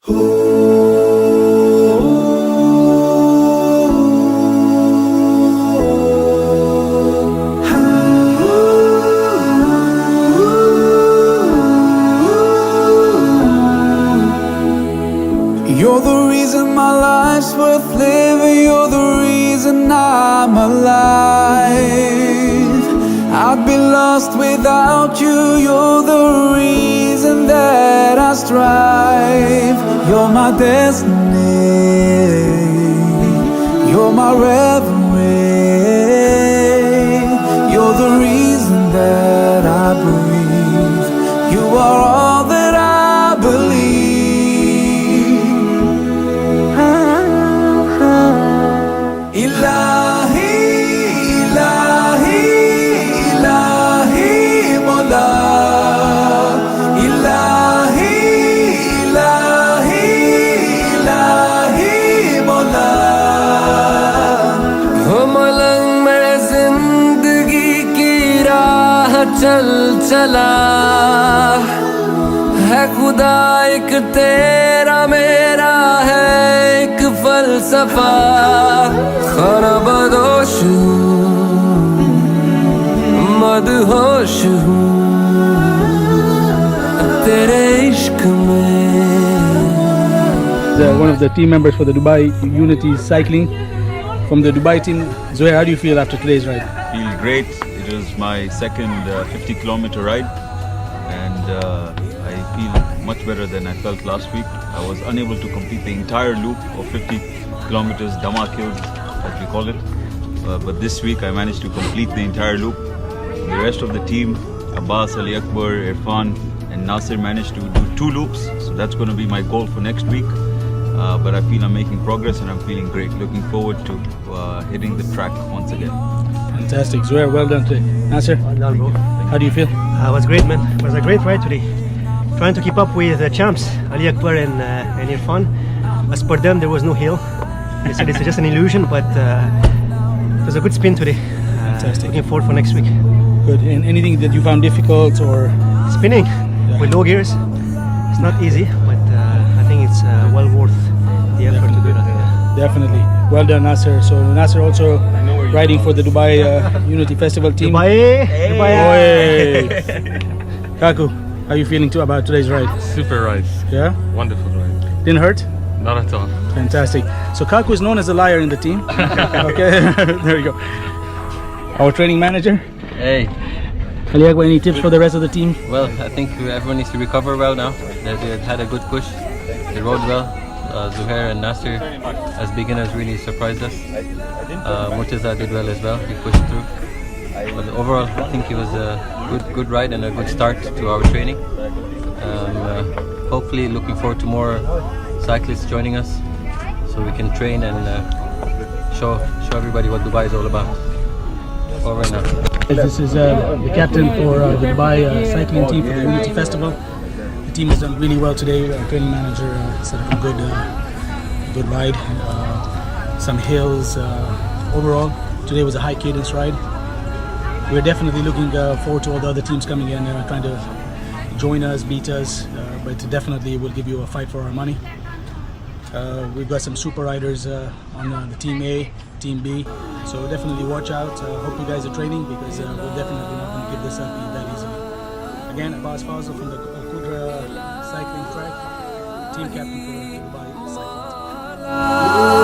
You're the reason my life's worth living. You're the reason I'm alive. I'd be lost without you. You're the reason that I strive. You're my destiny. You're my reverie. You're the reason that I breathe. You are all that I believe. Ilahi, Ilahi, Ilahi, Mola. Ilahi, Ilahi, Ilahi, Mola. हो मलंग में जिंदगी की राह चल चला है खुदा एक तेरा मेरा है एक फलसफा खाना बदोश हूँ मदहोश हूँ तेरे इश्क में. One of the team members for the Dubai Unity Cycling from the Dubai team. Zoe, how do you feel after today's ride? Feel great. It was my second 50-kilometer ride, and I feel much better than I felt last week. I was unable to complete the entire loop of 50 kilometers, Damak Hills, as we call it. But this week I managed to complete the entire loop. The rest of the team, Abbas, Ali Akbar, Irfan, and Nasir managed to do 2 loops. So that's going to be my goal for next week. But I feel I'm making progress and I'm feeling great. Looking forward to hitting the track once again. Fantastic. Zoe, well done today. Nasir, Well done, bro. how do you feel? It was great, man. It was a great ride today. Trying to keep up with the champs, Ali Akbar and Irfan. As per them, there was no hill. They said it's just an illusion, but it was a good spin today. Fantastic. Looking forward for next week. Good. And anything that you found difficult or? Spinning with low gears, it's not easy, but I think it's well worth the effort to do that. Definitely. Well done, Nasir. So Nasir also riding for the Dubai Unity Festival team. Dubai! Oi. Kaku, how are you feeling too about today's ride? Super ride. Yeah? Wonderful ride. Didn't hurt? Not at all. Fantastic. So Kaku is known as a liar in the team. Okay, there you go. Our training manager. Hey, Ali Akbar, any tips for the rest of the team? well, I think everyone needs to recover well now. They had a good push. They rode well. Zuhair and Nasir, as beginners, really surprised us. Murtaza did well as well. He pushed through. But overall, I think it was a good ride and a good start to our training. Hopefully, looking forward to more cyclists joining us, so we can train and show everybody what Dubai is all about. Over and out. This is the captain for the Dubai cycling team for the Unity Festival. The team has done really well today. Our training manager set up a good ride. Some hills. Overall, today was a high cadence ride. We're definitely looking forward to all the other teams coming in, trying to join us, beat us. But definitely we'll give you a fight for our money. We've got some super riders on the Team A, Team B. So definitely watch out. Hope you guys are training, because we're definitely not going to give this up that easily. Again, Abbas Fazal from the Qudra cycling track, team captain for the Dubai cycling team.